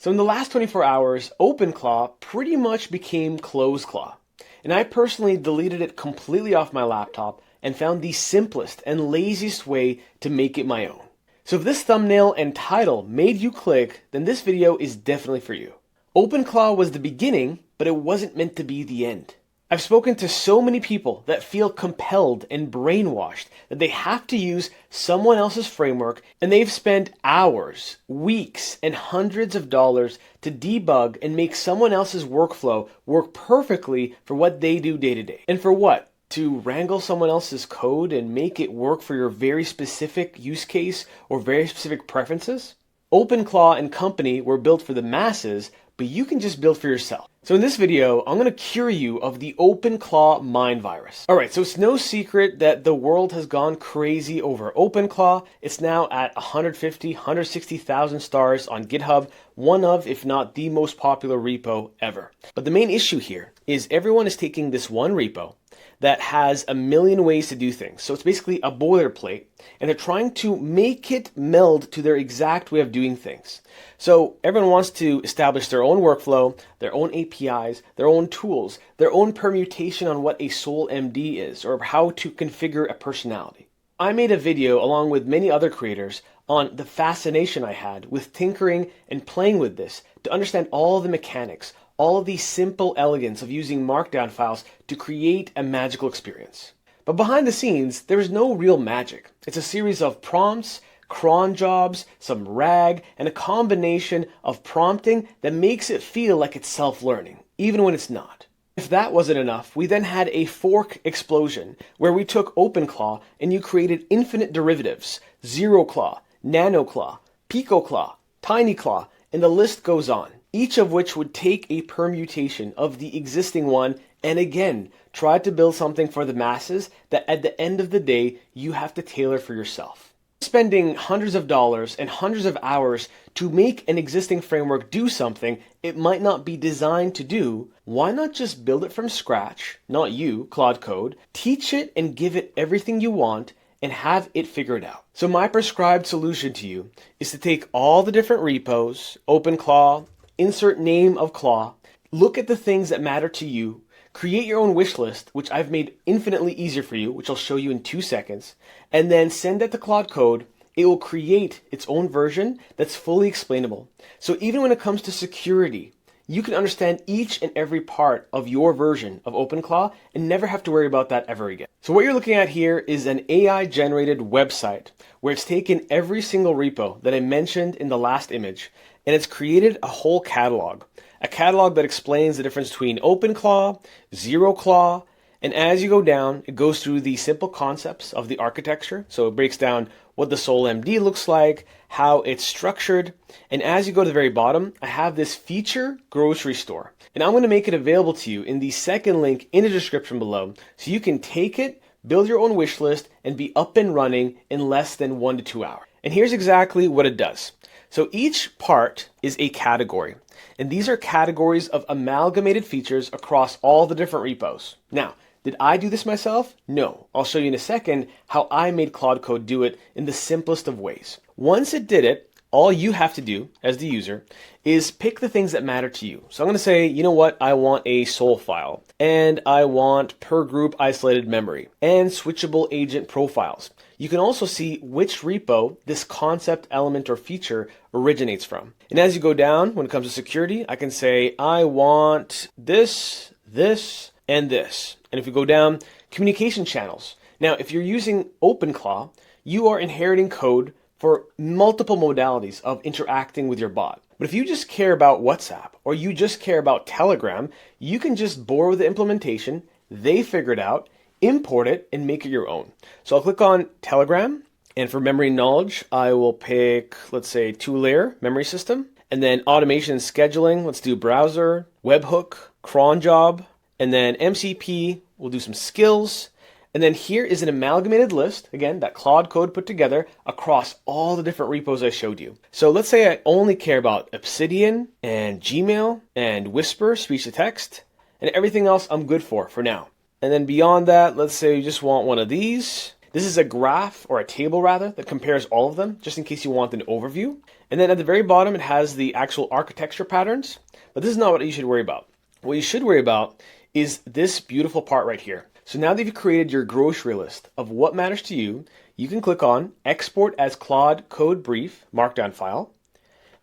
So in the last 24 hours, OpenClaw pretty much became ClosedClaw. And I personally deleted it completely off my laptop and found the simplest and laziest way to make it my own. So if this thumbnail and title made you click, then this video is definitely for you. OpenClaw was the beginning, but it wasn't meant to be the end. I've spoken to so many people that feel compelled and brainwashed that they have to use someone else's framework, and they've spent hours, weeks, and hundreds of dollars to debug and make someone else's workflow work perfectly for what they do day to day. And for what? To wrangle someone else's code and make it work for your very specific use case or very specific preferences? OpenClaw and company were built for the masses, but you can just build for yourself. So in this video, I'm going to cure you of the OpenClaw mind virus. Alright, so it's no secret that the world has gone crazy over OpenClaw. It's now at 150, 160,000 stars on GitHub, one of, if not the most popular repo ever. But the main issue here is everyone is taking this one repo that has a million ways to do things. So it's basically a boilerplate, and they're trying to make it meld to their exact way of doing things. So everyone wants to establish their own workflow, their own APIs, their own tools, their own permutation on what a sole MD is, or how to configure a personality. I made a video along with many other creators on the fascination I had with tinkering and playing with this to understand all the mechanics, all of the simple elegance of using markdown files to create a magical experience. But behind the scenes, there is no real magic. It's a series of prompts, cron jobs, some RAG, and a combination of prompting that makes it feel like it's self-learning, even when it's not. If that wasn't enough, we then had a fork explosion where we took OpenClaw and you created infinite derivatives, ZeroClaw, NanoClaw, PicoClaw, TinyClaw, and the list goes on, each of which would take a permutation of the existing one and again try to build something for the masses that at the end of the day you have to tailor for yourself. Spending hundreds of dollars and hundreds of hours to make an existing framework do something it might not be designed to do, why not just build it from scratch, not you, Claude Code, teach it and give it everything you want and have it figured out. So my prescribed solution to you is to take all the different repos, OpenClaw, insert name of claw, look at the things that matter to you, create your own wish list, which I've made infinitely easier for you, which I'll show you in 2 seconds, and then send that to Claude Code. It will create its own version that's fully explainable. So even when it comes to security, you can understand each and every part of your version of OpenClaw and never have to worry about that ever again. So what you're looking at here is an AI-generated website where it's taken every single repo that I mentioned in the last image and it's created a whole catalog. A catalog that explains the difference between OpenClaw, ZeroClaw, and as you go down, it goes through the simple concepts of the architecture. So it breaks down what the sole MD looks like, how it's structured, and as you go to the very bottom, I have this feature grocery store. And I'm going to make it available to you in the second link in the description below, so you can take it, build your own wish list, and be up and running in less than 1 to 2 hours. And here's exactly what it does. So each part is a category, and these are categories of amalgamated features across all the different repos. Now, did I do this myself? No. I'll show you in a second how I made Claude Code do it in the simplest of ways. Once it did it, all you have to do as the user is pick the things that matter to you. So I'm going to say, you know what, I want a sole file, and I want per group isolated memory, and switchable agent profiles. You can also see which repo this concept, element, or feature originates from. And as you go down, when it comes to security, I can say, I want this, this, and this. And if you go down, communication channels. Now, if you're using OpenClaw, you are inheriting code for multiple modalities of interacting with your bot. But if you just care about WhatsApp or you just care about Telegram, you can just borrow the implementation, they figure it out, import it, and make it your own. So I'll click on Telegram, and for memory knowledge, I will pick, let's say, 2-layer memory system, and then automation and scheduling, let's do browser, webhook, cron job, and then MCP, we'll do some skills. And then here is an amalgamated list, again, that Claude Code put together across all the different repos I showed you. So let's say I only care about Obsidian and Gmail and Whisper, speech to text, and everything else I'm good for now. And then beyond that, let's say you just want one of these. This is a graph, or a table rather, that compares all of them, just in case you want an overview. And then at the very bottom, it has the actual architecture patterns, but this is not what you should worry about. What you should worry about is this beautiful part right here. So now that you've created your grocery list of what matters to you, you can click on Export as Claude Code Brief Markdown file,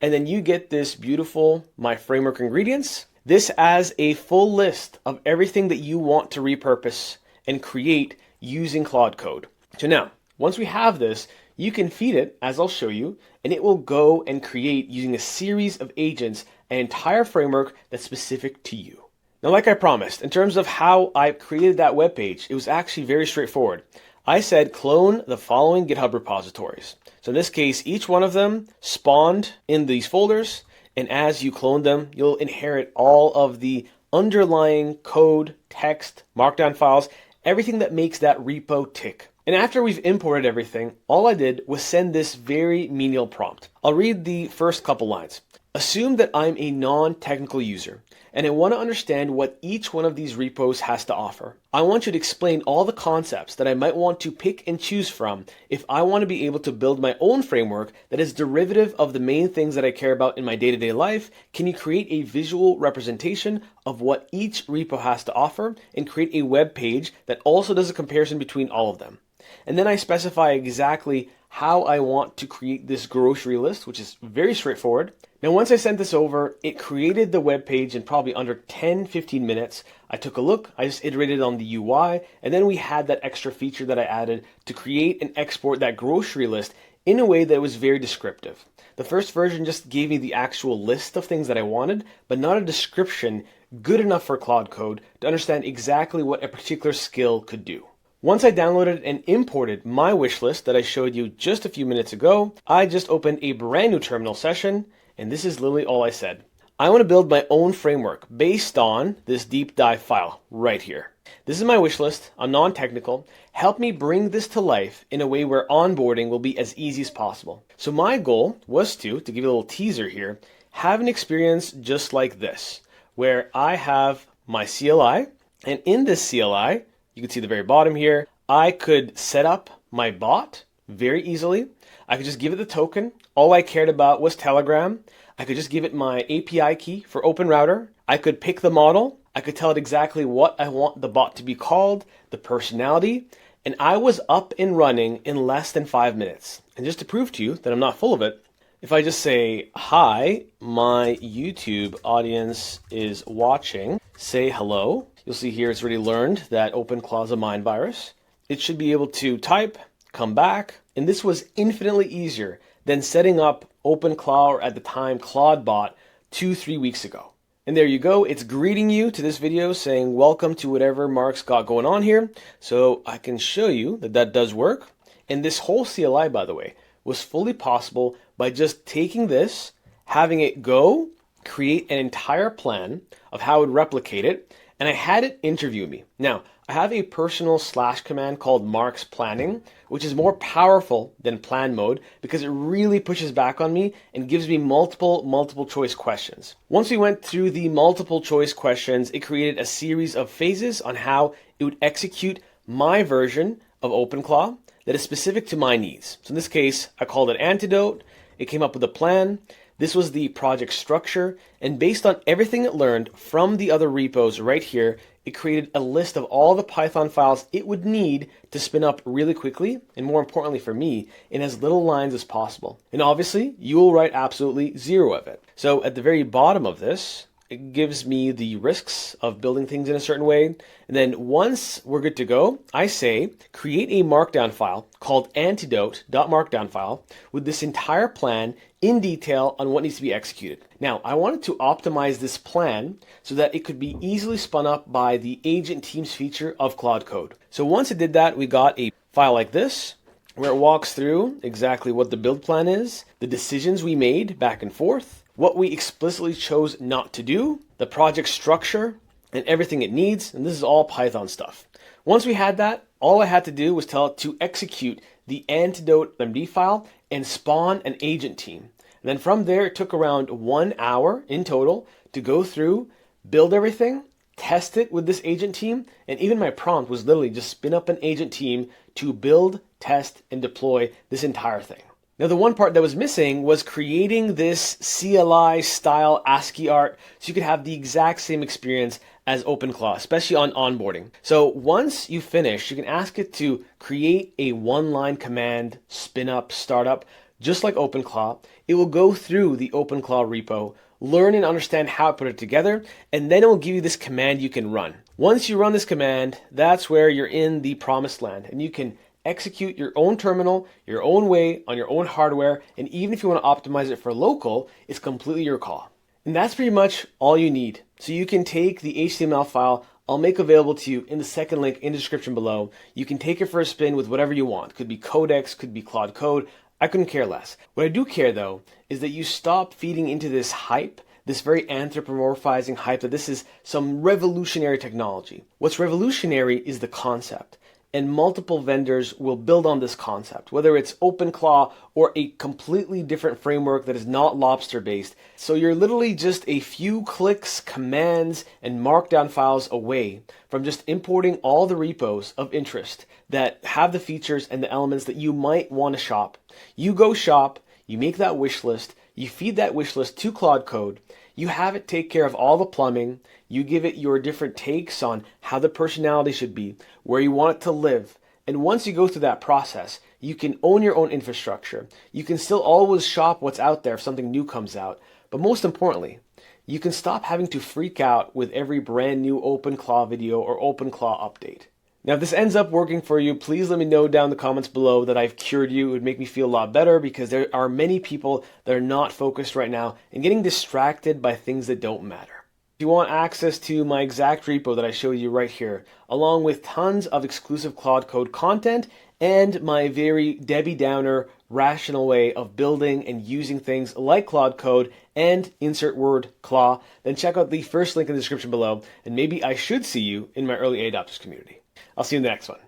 and then you get this beautiful My Framework Ingredients. This as a full list of everything that you want to repurpose and create using Claude Code. So now, once we have this, you can feed it, as I'll show you, and it will go and create, using a series of agents, an entire framework that's specific to you. Now, like I promised, in terms of how I created that web page, it was actually very straightforward. I said clone the following GitHub repositories. So in this case, each one of them spawned in these folders, and as you clone them, you'll inherit all of the underlying code, text, markdown files, everything that makes that repo tick. And after we've imported everything, all I did was send this very menial prompt. I'll read the first couple lines. Assume that I'm a non-technical user, and I want to understand what each one of these repos has to offer. I want you to explain all the concepts that I might want to pick and choose from if I want to be able to build my own framework that is derivative of the main things that I care about in my day-to-day life. Can you create a visual representation of what each repo has to offer and create a web page that also does a comparison between all of them? And then I specify exactly how I want to create this grocery list, which is very straightforward. Now, once I sent this over, it created the web page in probably under 10-15 minutes. I took a look, I just iterated on the UI, and then we had that extra feature that I added to create and export that grocery list in a way that was very descriptive. The first version just gave me the actual list of things that I wanted, but not a description good enough for Claude Code to understand exactly what a particular skill could do. Once I downloaded and imported my wish list that I showed you just a few minutes ago, I just opened a brand new terminal session, and this is literally all I said. I want to build my own framework based on this deep dive file right here. This is my wish list. I'm non-technical. Help me bring this to life in a way where onboarding will be as easy as possible. So my goal was to give you a little teaser here, have an experience just like this, where I have my CLI, and in this CLI, you can see the very bottom here, I could set up my bot very easily. I could just give it the token. All I cared about was Telegram. I could just give it my API key for OpenRouter. I could pick the model. I could tell it exactly what I want the bot to be called, the personality, and I was up and running in less than 5 minutes. And just to prove to you that I'm not full of it, if I just say, hi, my YouTube audience is watching, say hello. You'll see here it's already learned that OpenClaw is a mind virus. It should be able to type, come back, and this was infinitely easier than setting up OpenClaw, or at the time ClaudeBot, 2-3 weeks ago. And there you go, it's greeting you to this video saying welcome to whatever Mark's got going on here. So I can show you that that does work. And this whole CLI, by the way, was fully possible by just taking this, having it go, create an entire plan of how it would replicate it, and I had it interview me. Now, I have a personal / command called Mark's Planning, which is more powerful than plan mode because it really pushes back on me and gives me multiple choice questions. Once we went through the multiple choice questions, it created a series of phases on how it would execute my version of OpenClaw that is specific to my needs. So in this case, I called it Antidote. It came up with a plan. This was the project structure, and based on everything it learned from the other repos right here, it created a list of all the Python files it would need to spin up really quickly, and more importantly for me, in as little lines as possible. And obviously, you will write absolutely zero of it. So at the very bottom of this, it gives me the risks of building things in a certain way. And then once we're good to go, I say, create a markdown file called antidote.markdown file with this entire plan in detail on what needs to be executed. Now, I wanted to optimize this plan so that it could be easily spun up by the agent teams feature of Claude Code. So once it did that, we got a file like this, where it walks through exactly what the build plan is, the decisions we made back and forth, what we explicitly chose not to do, the project structure, and everything it needs, and this is all Python stuff. Once we had that, all I had to do was tell it to execute the antidote MD file and spawn an agent team. And then from there, it took around 1 hour in total to go through, build everything, test it with this agent team, and even my prompt was literally just spin up an agent team to build, test, and deploy this entire thing. Now, the one part that was missing was creating this CLI style ASCII art so you could have the exact same experience as OpenClaw, especially on onboarding. So once you finish, you can ask it to create a one-line command, spin up, startup, just like OpenClaw. It will go through the OpenClaw repo, learn and understand how to put it together, and then it will give you this command you can run. Once you run this command, that's where you're in the promised land, and you can execute your own terminal, your own way, on your own hardware, and even if you want to optimize it for local, it's completely your call. And that's pretty much all you need. So you can take the HTML file I'll make available to you in the second link in the description below. You can take it for a spin with whatever you want. Could be Codex, could be Claude Code. I couldn't care less. What I do care though is that you stop feeding into this hype, this very anthropomorphizing hype that this is some revolutionary technology. What's revolutionary is the concept. And multiple vendors will build on this concept, whether it's OpenClaw or a completely different framework that is not Lobster based. So you're literally just a few clicks, commands, and markdown files away from just importing all the repos of interest that have the features and the elements that you might want to shop. You go shop, you make that wish list, you feed that wish list to Claude Code, you have it take care of all the plumbing, you give it your different takes on how the personality should be, where you want it to live, and once you go through that process, you can own your own infrastructure. You can still always shop what's out there if something new comes out, but most importantly, you can stop having to freak out with every brand new OpenClaw video or OpenClaw update. Now, if this ends up working for you, please let me know down in the comments below that I've cured you. It would make me feel a lot better because there are many people that are not focused right now and getting distracted by things that don't matter. If you want access to my exact repo that I showed you right here, along with tons of exclusive Claude Code content and my very Debbie Downer rational way of building and using things like Claude Code and insert word claw, then check out the first link in the description below, and maybe I should see you in my early adopters community. I'll see you in the next one.